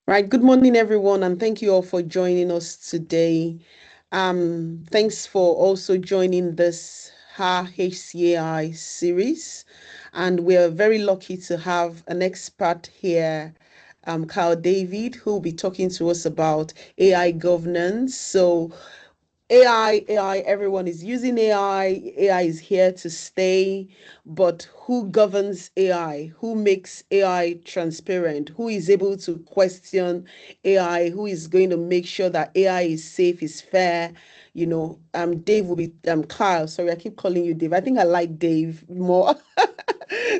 Right. Good morning, everyone, and thank you all for joining us today. Thanks for also joining this HerHCAI series. And we're very lucky to have an expert here, Kyle David, who will be talking to us about AI governance. So AI, everyone is using AI. AI is here to stay, but who governs AI? Who makes AI transparent? Who is able to question AI? Who is going to make sure that AI is safe, is fair? Dave will be Kyle. Sorry, I keep calling you Dave. I think I like Dave more.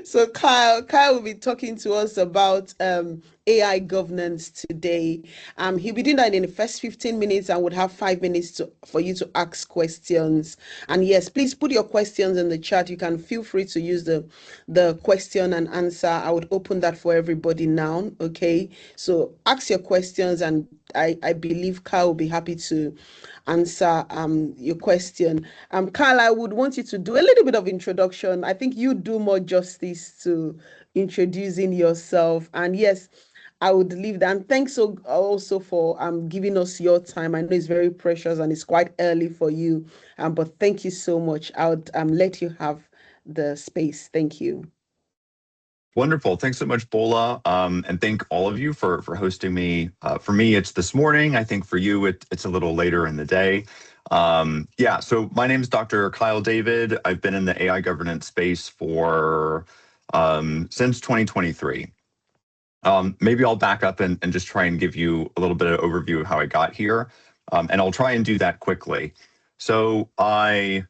So Kyle will be talking to us about AI governance today. He'll be doing that in the first 15 minutes and would have 5 minutes for you to ask questions. And yes, please put your questions in the chat. You can feel free to use the question and answer. I would open that for everybody now. Okay. So ask your questions and I believe Kyle will be happy to answer your question. Carl, I would want you to do a little bit of introduction. I think you do more justice to introducing yourself. And yes, I would leave that. And thanks also for giving us your time. I know it's very precious and it's quite early for you. But thank you so much. I would let you have the space. Thank you. Wonderful. Thanks so much, Bola. And thank all of you for hosting me. For me, it's this morning. I think for you, it's a little later in the day. Yeah, so my name is Dr. Kyle David. I've been in the AI governance space for since 2023. Maybe I'll back up and just try and give you a little bit of overview of how I got here. And I'll try and do that quickly. So my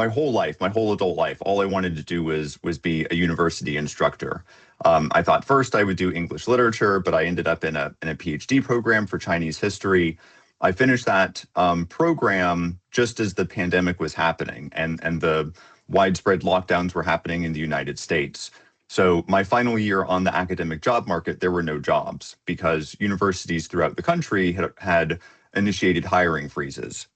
whole life, my whole adult life, all I wanted to do was be a university instructor. I thought first I would do English literature, but I ended up in a PhD program for Chinese history. I finished that program just as the pandemic was happening and the widespread lockdowns were happening in the United States. So my final year on the academic job market, there were no jobs because universities throughout the country had initiated hiring freezes.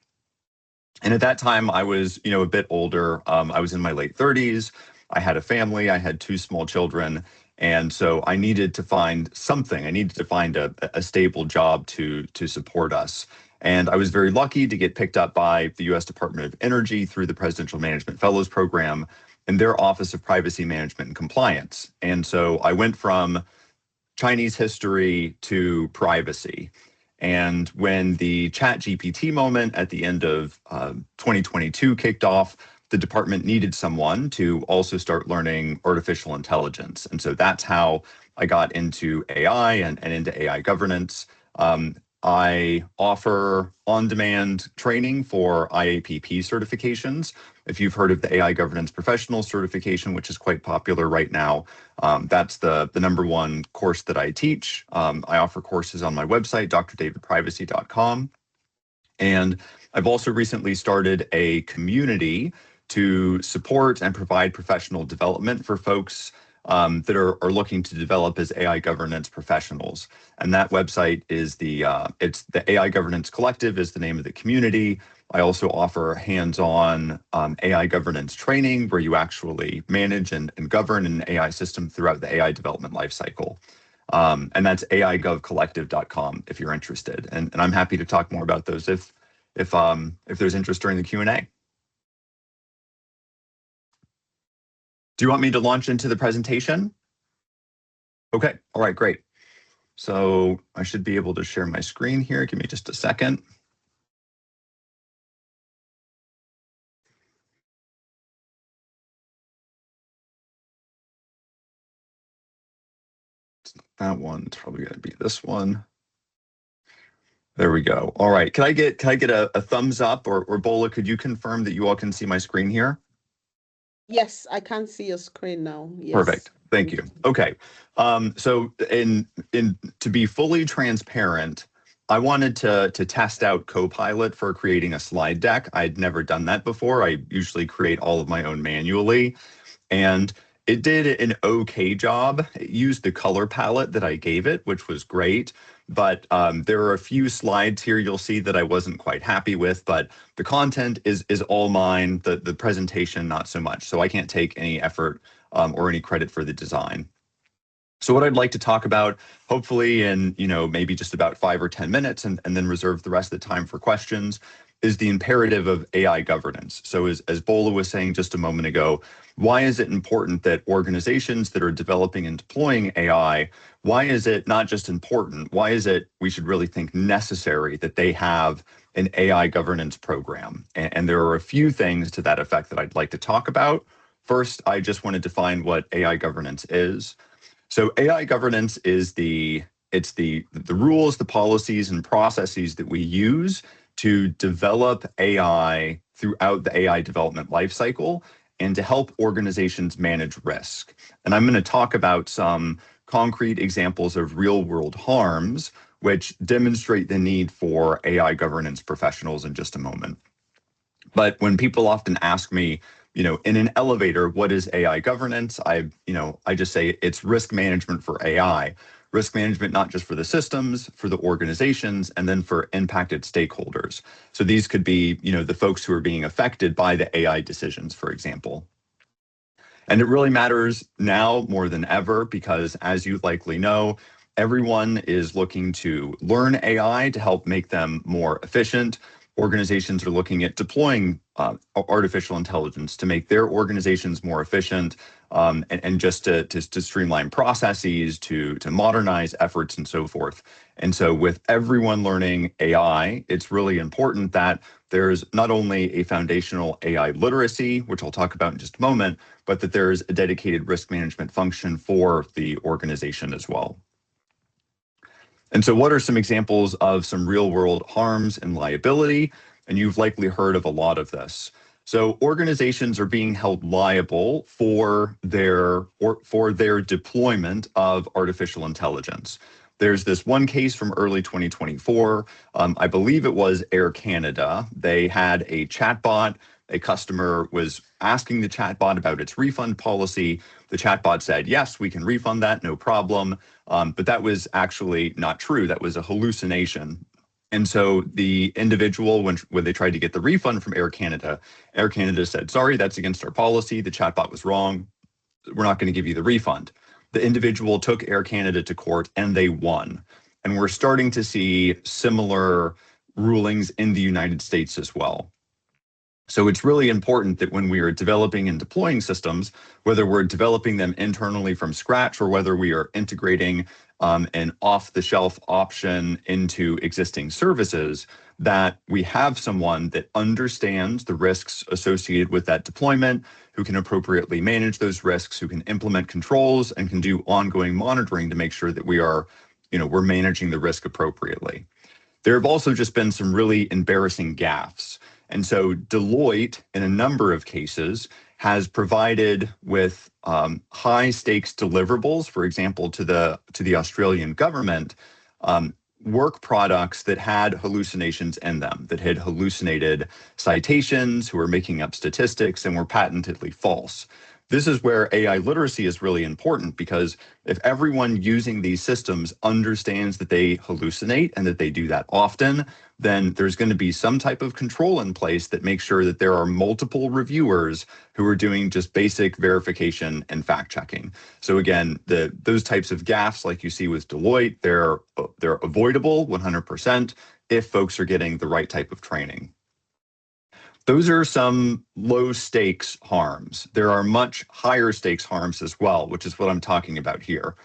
And at that time, I was, a bit older. I was in my late 30s. I had a family. I had two small children. And so I needed to find something. I needed to find a stable job to support us. And I was very lucky to get picked up by the U.S. Department of Energy through the Presidential Management Fellows Program in their Office of Privacy Management and Compliance. And so I went from Chinese history to privacy. And when the ChatGPT moment at the end of 2022 kicked off, the department needed someone to also start learning artificial intelligence. And so that's how I got into AI and into AI governance. I offer on-demand training for IAPP certifications. If you've heard of the AI Governance Professional certification, which is quite popular right now, that's the number one course that I teach. I offer courses on my website, drdavidprivacy.com. And I've also recently started a community to support and provide professional development for folks that are looking to develop as AI governance professionals. And that website is it's the AI Governance Collective is the name of the community. I also offer hands-on AI governance training where you actually manage and govern an AI system throughout the AI development lifecycle. And that's aigovcollective.com if you're interested. And I'm happy to talk more about those if there's interest during the Q&A. Do you want me to launch into the presentation? Okay, all right, great. So I should be able to share my screen here. Give me just a second. It's not that one, it's probably gonna be this one. There we go. All right, can I get a thumbs up or Bola, could you confirm that you all can see my screen here? Yes, I can see your screen now. Yes. Perfect. Thank you. Okay. So to be fully transparent, I wanted to test out Copilot for creating a slide deck. I'd never done that before. I usually create all of my own manually. And it did an okay job. It used the color palette that I gave it, which was great. But there are a few slides here you'll see that I wasn't quite happy with, but the content is all mine, the presentation not so much. So I can't take any effort or any credit for the design. So what I'd like to talk about, hopefully in, maybe just about 5 or 10 minutes, and then reserve the rest of the time for questions, is the imperative of AI governance. So as Bola was saying just a moment ago, why is it important that organizations that are developing and deploying AI, why is it not just important, why is it we should really think necessary that they have an AI governance program? And there are a few things to that effect that I'd like to talk about. First, I just want to define what AI governance is. So AI governance is the rules, the policies, and processes that we use to develop AI throughout the AI development lifecycle and to help organizations manage risk. And I'm going to talk about some concrete examples of real-world harms which demonstrate the need for AI governance professionals in just a moment. But when people often ask me, in an elevator, what is AI governance? I just say it's risk management for AI. Risk management, not just for the systems, for the organizations, and then for impacted stakeholders. So these could be, the folks who are being affected by the AI decisions, for example. And it really matters now more than ever because, as you likely know, everyone is looking to learn AI to help make them more efficient. Organizations are looking at deploying artificial intelligence to make their organizations more efficient, and just to streamline processes, to modernize efforts and so forth. And so with everyone learning AI, it's really important that there's not only a foundational AI literacy, which I'll talk about in just a moment, but that there's a dedicated risk management function for the organization as well. And so what are some examples of some real world harms and liability? And you've likely heard of a lot of this. So organizations are being held liable for their deployment of artificial intelligence. There's this one case from early 2024. I believe it was Air Canada. They had a chatbot. A customer was asking the chatbot about its refund policy. The chatbot said, yes, we can refund that, no problem. But that was actually not true. That was a hallucination. And so the individual, when they tried to get the refund from Air Canada said, sorry, that's against our policy. The chatbot was wrong. We're not going to give you the refund. The individual took Air Canada to court and they won. And we're starting to see similar rulings in the United States as well. So it's really important that when we are developing and deploying systems, whether we're developing them internally from scratch or whether we are integrating an off-the-shelf option into existing services, that we have someone that understands the risks associated with that deployment, who can appropriately manage those risks, who can implement controls and can do ongoing monitoring to make sure that we're managing the risk appropriately. There have also just been some really embarrassing gaffes. And so Deloitte, in a number of cases, has provided with high stakes deliverables, for example, to the Australian government, work products that had hallucinations in them, that had hallucinated citations, who were making up statistics and were patently false. This is where AI literacy is really important, because if everyone using these systems understands that they hallucinate and that they do that often, then there's going to be some type of control in place that makes sure that there are multiple reviewers who are doing just basic verification and fact checking. So again, those types of gaffes, like you see with Deloitte, they're avoidable 100% if folks are getting the right type of training. Those are some low stakes harms. There are much higher stakes harms as well, which is what I'm talking about here.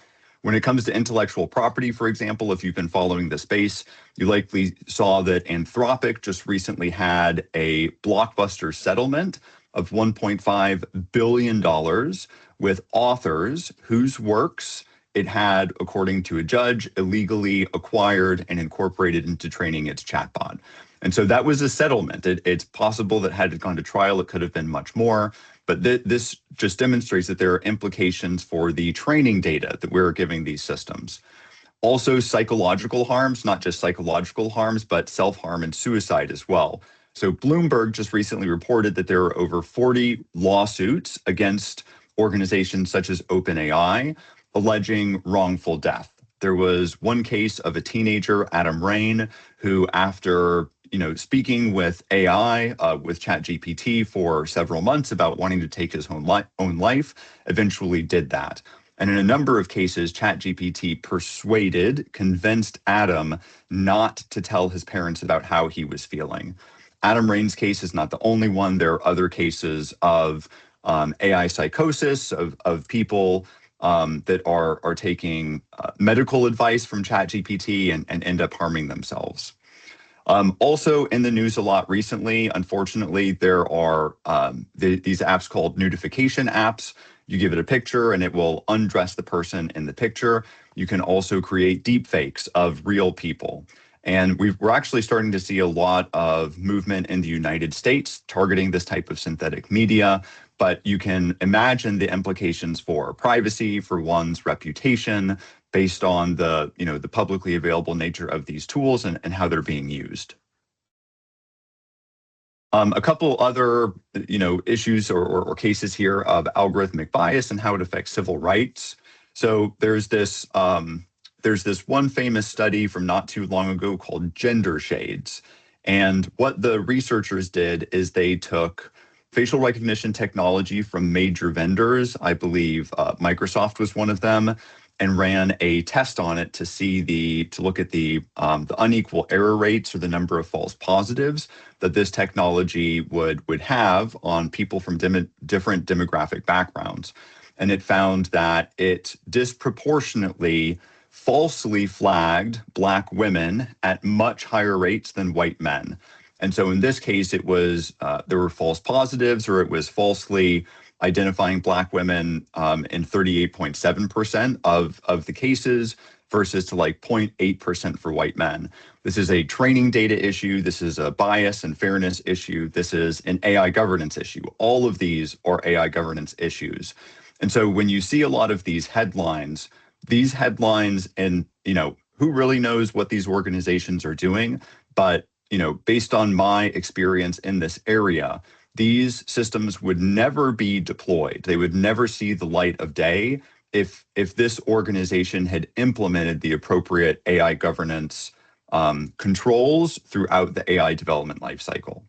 When it comes to intellectual property, for example, if you've been following the space, you likely saw that Anthropic just recently had a blockbuster settlement of $1.5 billion with authors whose works it had, according to a judge, illegally acquired and incorporated into training its chatbot. And so that was a settlement. It's possible that had it gone to trial, it could have been much more. But this just demonstrates that there are implications for the training data that we're giving these systems. Also, psychological harms, not just psychological harms, but self-harm and suicide as well. So Bloomberg just recently reported that there are over 40 lawsuits against organizations such as OpenAI alleging wrongful death. There was one case of a teenager, Adam Rain, who after speaking with AI, with ChatGPT for several months about wanting to take his own life, eventually did that. And in a number of cases, ChatGPT convinced Adam not to tell his parents about how he was feeling. Adam Rain's case is not the only one. There are other cases of AI psychosis, of people that are taking medical advice from ChatGPT and end up harming themselves. Also in the news a lot recently, unfortunately, there are these apps called nudification apps. You give it a picture and it will undress the person in the picture. You can also create deepfakes of real people. And we're actually starting to see a lot of movement in the United States targeting this type of synthetic media. But you can imagine the implications for privacy, for one's reputation, based on the publicly available nature of these tools and how they're being used. A couple other issues or cases here of algorithmic bias and how it affects civil rights. So there's this one famous study from not too long ago called Gender Shades. And what the researchers did is they took facial recognition technology from major vendors. I believe Microsoft was one of them, and ran a test on it to look at the unequal error rates or the number of false positives that this technology would have on people from different demographic backgrounds. And it found that it disproportionately falsely flagged Black women at much higher rates than white men. And so in this case, it was there were false positives, or it was falsely identifying Black women in 38.7% of the cases versus to like 0.8% for white men. This is a training data issue. This is a bias and fairness issue. This is an AI governance issue. All of these are AI governance issues. And so when you see a lot of these headlines, and who really knows what these organizations are doing, but based on my experience in this area, these systems would never be deployed. They would never see the light of day if this organization had implemented the appropriate AI governance controls throughout the AI development lifecycle.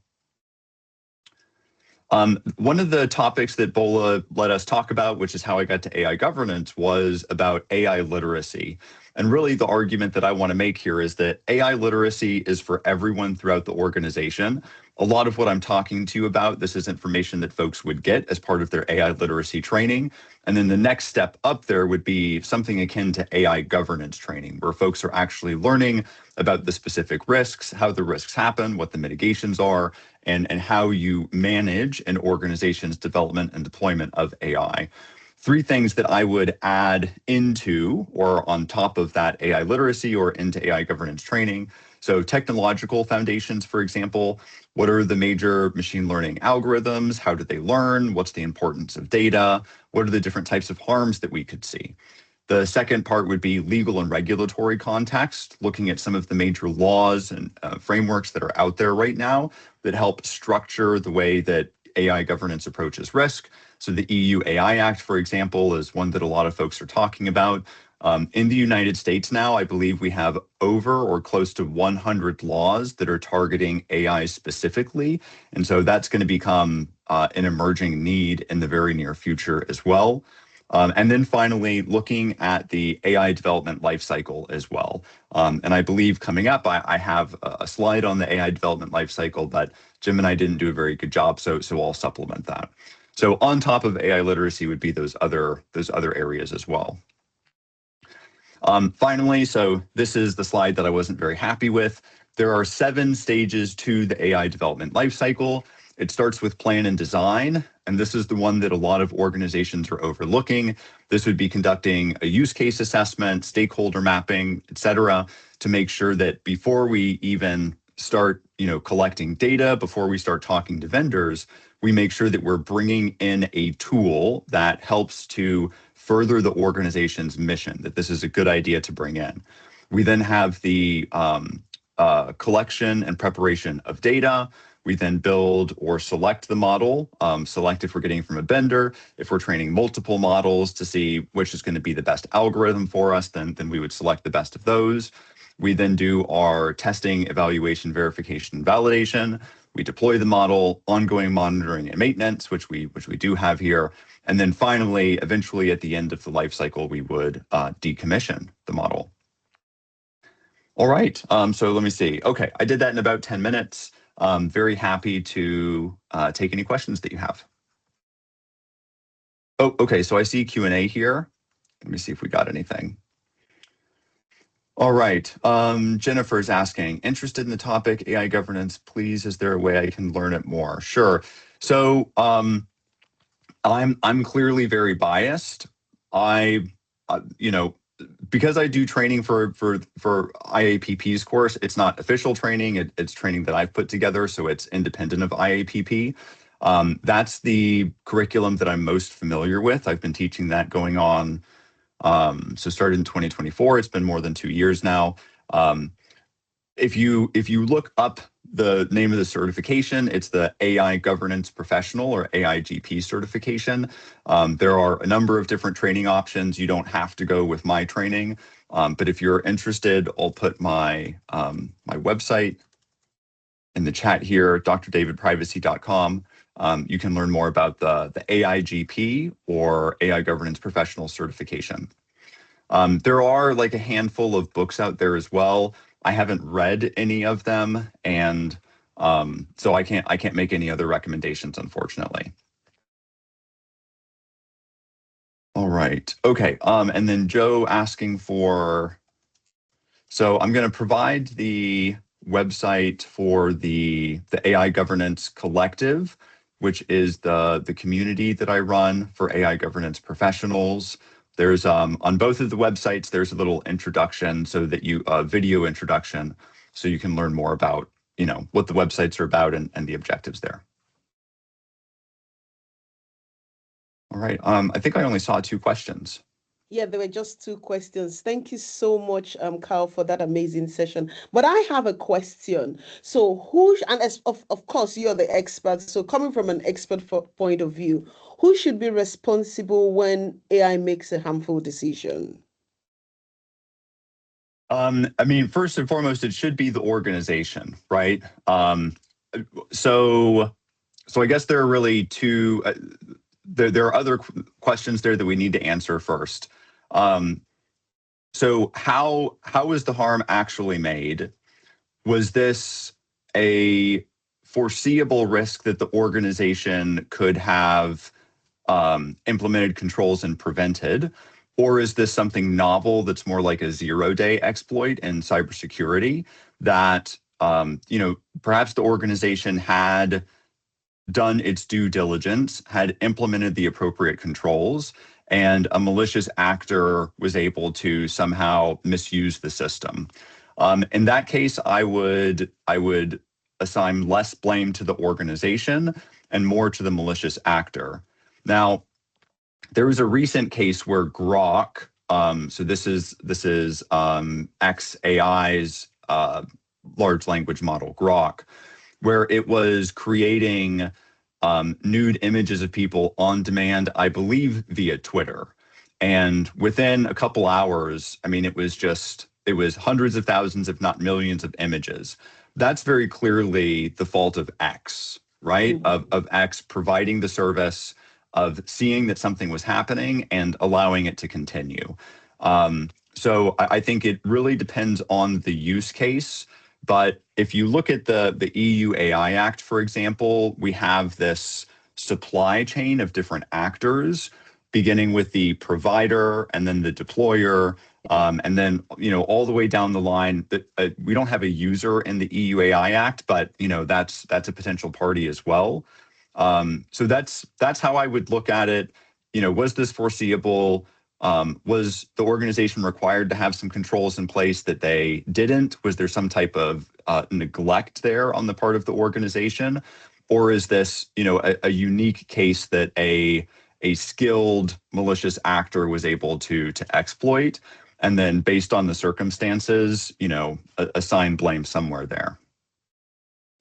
One of the topics that Bola let us talk about, which is how I got to AI governance, was about AI literacy. And really the argument that I want to make here is that AI literacy is for everyone throughout the organization. A lot of what I'm talking to you about, this is information that folks would get as part of their AI literacy training. And then the next step up there would be something akin to AI governance training, where folks are actually learning about the specific risks, how the risks happen, what the mitigations are, and how you manage an organization's development and deployment of AI. Three things that I would add into or on top of that AI literacy or into AI governance training. So technological foundations, for example, what are the major machine learning algorithms? How do they learn? What's the importance of data? What are the different types of harms that we could see? The second part would be legal and regulatory context, looking at some of the major laws and frameworks that are out there right now that help structure the way that AI governance approaches risk. So the EU AI Act, for example, is one that a lot of folks are talking about. In the United States now, I believe we have over or close to 100 laws that are targeting AI specifically. And so that's going to become an emerging need in the very near future as well. And then finally, looking at the AI development lifecycle as well. And I believe coming up, I have a slide on the AI development lifecycle, but Jim and I didn't do a very good job, so I'll supplement that. So on top of AI literacy would be those other areas as well. Finally, so this is the slide that I wasn't very happy with. There are 7 stages to the AI development lifecycle. It starts with plan and design, and this is the one that a lot of organizations are overlooking. This would be conducting a use case assessment, stakeholder mapping, et cetera, to make sure that before we even start collecting data, before we start talking to vendors, we make sure that we're bringing in a tool that helps to further the organization's mission, that this is a good idea to bring in. We then have the collection and preparation of data. We then build or select the model, select if we're getting from a vendor. If we're training multiple models to see which is going to be the best algorithm for us, then we would select the best of those. We then do our testing, evaluation, verification, and validation. We deploy the model, ongoing monitoring and maintenance, which we do have here. And then finally, eventually at the end of the life cycle, we would decommission the model. All right, so let me see. Okay, I did that in about 10 minutes. Very happy to take any questions that you have. Oh, okay, so I see Q&A here. Let me see if we got anything. All right, Jennifer's asking, interested in the topic AI governance, please, is there a way I can learn it more? Sure. So I'm clearly very biased. You know, because I do training for IAPP's course, it's not official training, it's training that I've put together, so it's independent of IAPP. That's the curriculum that I'm most familiar with. I've been teaching that going on, so started in 2024, it's been more than 2 years now. If you look up the name of the certification, it's the AI Governance Professional or AIGP certification. There are a number of different training options. You don't have to go with my training, but if you're interested, I'll put my my website in the chat here, drdavidprivacy.com. You can learn more about the AIGP or AI Governance Professional certification. There are like a handful of books out there as well. I haven't read any of them, and so I can't make any other recommendations, unfortunately. All right. Okay. And then Joe asking for. So I'm going to provide the website for the AI Governance Collective, which is the community that I run for AI governance professionals. There's on both of the websites, there's a little introduction so that you video introduction, so you can learn more about, you know, what the websites are about and the objectives there. All right. I think I only saw 2 questions. Yeah, there were just 2 questions. Thank you so much, Carl, for that amazing session. But I have a question. So and of course, you're the expert. So coming from an expert point of view, who should be responsible when AI makes a harmful decision? I mean, first and foremost, it should be the organization, right? So I guess there are really 2. There are other questions there that we need to answer first. So how is the harm actually made? Was this a foreseeable risk that the organization could have implemented controls and prevented? Or is this something novel that's more like a zero-day exploit in cybersecurity that, you know, perhaps the organization had done its due diligence, had implemented the appropriate controls, and a malicious actor was able to somehow misuse the system? In that case, I would assign less blame to the organization and more to the malicious actor. Now, there was a recent case where Grok, so this is xAI's large language model, Grok, where it was creating nude images of people on demand, I believe via Twitter. And within a couple hours, I mean, it was hundreds of thousands, if not millions of images. That's very clearly the fault of X, right? Of X providing the service, of seeing that something was happening and allowing it to continue. So I think it really depends on the use case. But if you look at the EU AI Act, for example, we have this supply chain of different actors, beginning with the provider and then the deployer, and then, you know, all the way down the line. That we don't have a user in the EU AI Act, but, you know, that's a potential party as well. So that's how I would look at it. You know, was this foreseeable? Was the organization required to have some controls in place that they didn't? Was there some type of neglect there on the part of the organization? Or is this, you know, a unique case that a skilled malicious actor was able to exploit, and then based on the circumstances, you know, assign blame somewhere there?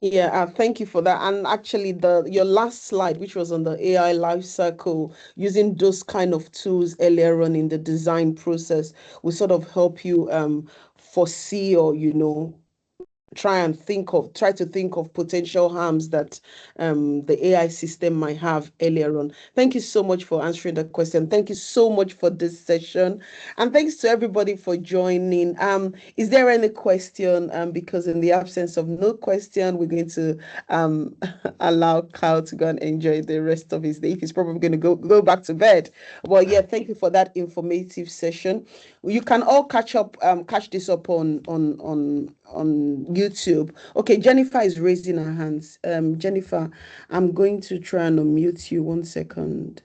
Yeah, thank you for that. And actually, your last slide, which was on the AI life cycle, using those kind of tools earlier on in the design process, will sort of help you foresee or, try to think of potential harms that the AI system might have earlier on. Thank you so much for answering the question. Thank you so much for this session. And thanks to everybody for joining. Is there any question? Because in the absence of no question, we're going to allow Kyle to go and enjoy the rest of his day. He's probably going to go back to bed. Well, yeah, thank you for that informative session. You can all catch this up on YouTube. Okay, Jennifer is raising her hands. Jennifer, I'm going to try and unmute you 1 second.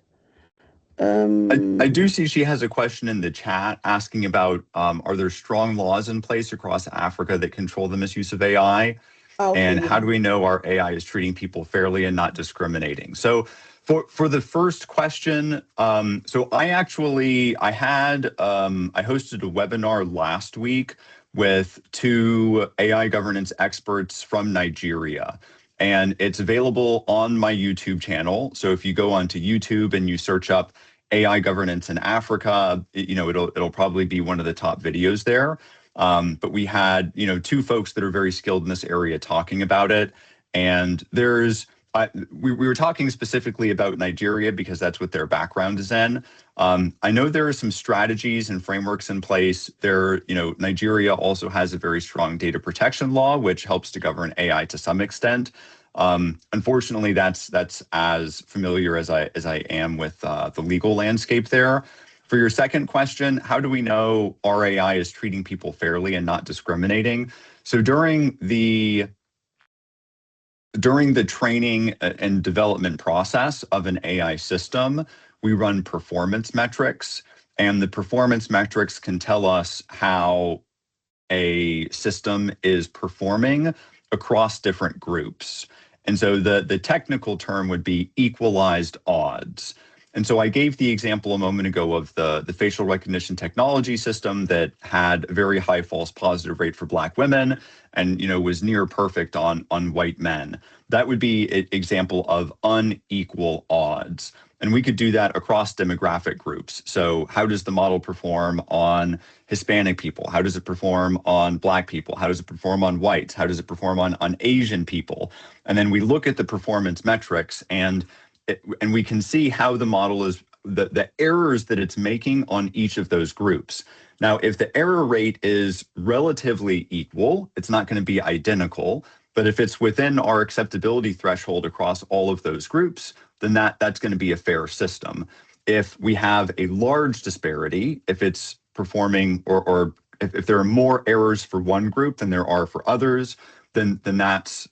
I do see she has a question in the chat asking about are there strong laws in place across Africa that control the misuse of AI? Okay, And yeah. how do we know our AI is treating people fairly and not discriminating? So for the first question, so I hosted a webinar last week with two AI governance experts from Nigeria. And it's available on my YouTube channel. So if you go onto YouTube and you search up AI governance in Africa, it'll probably be one of the top videos there. But we had, two folks that are very skilled in this area talking about it. And we were talking specifically about Nigeria because that's what their background is in. I know there are some strategies and frameworks in place. Nigeria also has a very strong data protection law, which helps to govern AI to some extent. Unfortunately, that's as familiar as I am with the legal landscape there. For your second question, how do we know our AI is treating people fairly and not discriminating? So during the training and development process of an AI system, we run performance metrics, and the performance metrics can tell us how a system is performing across different groups. And so the technical term would be equalized odds. And so I gave the example a moment ago of the facial recognition technology system that had a very high false positive rate for Black women and was near perfect on white men. That would be an example of unequal odds. And we could do that across demographic groups. So how does the model perform on Hispanic people? How does it perform on Black people? How does it perform on whites? How does it perform on Asian people? And then we look at the performance metrics and we can see how the model is, the errors that it's making on each of those groups. Now, if the error rate is relatively equal, it's not going to be identical. But if it's within our acceptability threshold across all of those groups, then that's going to be a fair system. If we have a large disparity, if it's performing or if there are more errors for one group than there are for others, then that's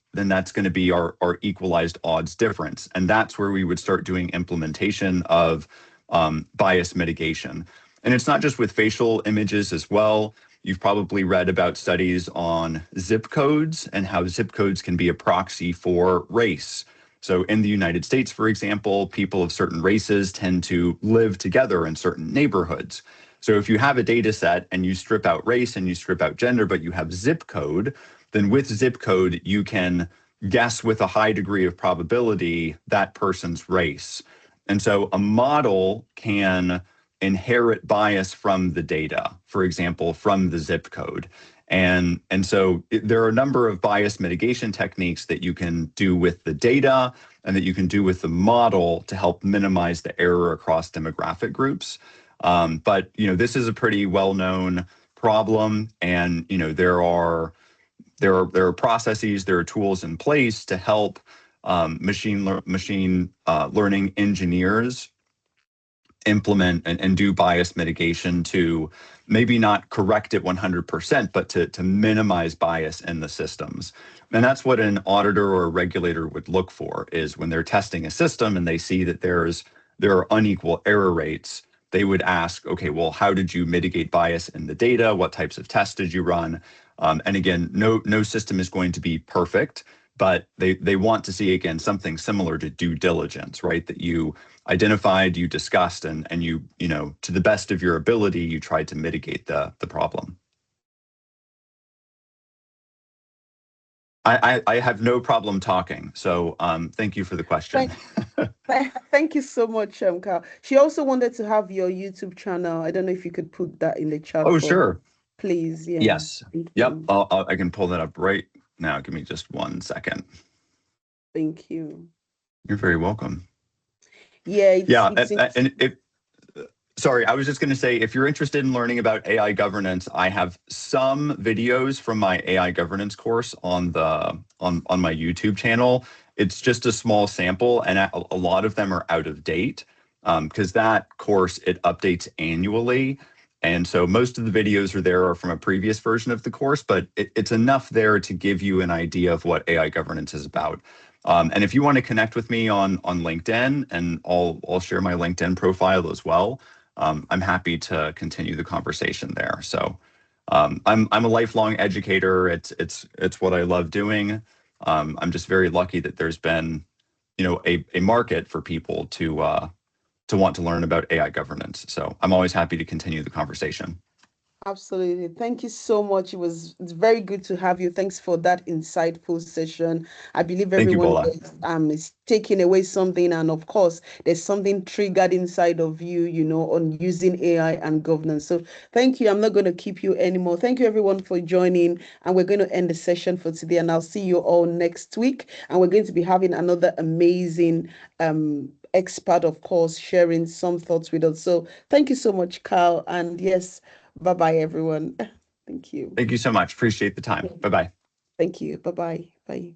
going to be our equalized odds difference. And that's where we would start doing implementation of bias mitigation. And it's not just with facial images as well. You've probably read about studies on zip codes and how zip codes can be a proxy for race. So in the United States, for example, people of certain races tend to live together in certain neighborhoods. So if you have a data set and you strip out race and you strip out gender, but you have zip code, then with zip code, you can guess with a high degree of probability that person's race. And so a model can inherit bias from the data, for example, from the zip code. And so there are a number of bias mitigation techniques that you can do with the data and that you can do with the model to help minimize the error across demographic groups. But this is a pretty well-known problem, and there are processes, there are tools in place to help machine learning engineers implement and do bias mitigation to maybe not correct it 100%, but to minimize bias in the systems. And that's what an auditor or a regulator would look for, is when they're testing a system and they see that there are unequal error rates, they would ask, okay, well, how did you mitigate bias in the data? What types of tests did you run? And again, no system is going to be perfect, but they want to see, again, something similar to due diligence, right? That you identified, you discussed, and you to the best of your ability, you tried to mitigate the problem. I have no problem talking, so thank you for the question. Thank you so much, Carl. She also wanted to have your YouTube channel. I don't know if you could put that in the chat. Oh, sure. please. Yeah. Yes. Thank Yep. you. I can pull that up right now. Give me just 1 second. Thank you. You're very welcome. Yeah, Yeah, it's and if sorry, I was just going to say, if you're interested in learning about AI governance, I have some videos from my AI governance course on the on my YouTube channel. It's just a small sample, and a lot of them are out of date because that course, it updates annually. And so most of the videos are from a previous version of the course, but it's enough there to give you an idea of what AI governance is about. And if you want to connect with me on LinkedIn, and I'll share my LinkedIn profile as well. I'm happy to continue the conversation there. So I'm a lifelong educator. It's what I love doing. I'm just very lucky that there's been, a market for people to want to learn about AI governance. So I'm always happy to continue the conversation. absolutely. Thank you so much. It's very good to have you. Thanks for that insightful session. I believe Thank you, everyone Bola. is taking away something, and of course, there's something triggered inside of you, on using AI and governance. So thank you. I'm not going to keep you anymore. Thank you everyone for joining, and we're going to end the session for today. And I'll see you all next week. And we're going to be having another amazing expert, of course, sharing some thoughts with us. So thank you so much, Carl. And yes. Bye bye, everyone. Thank you. Thank you so much. Appreciate the time. Bye-bye. Thank you. Bye bye. Bye.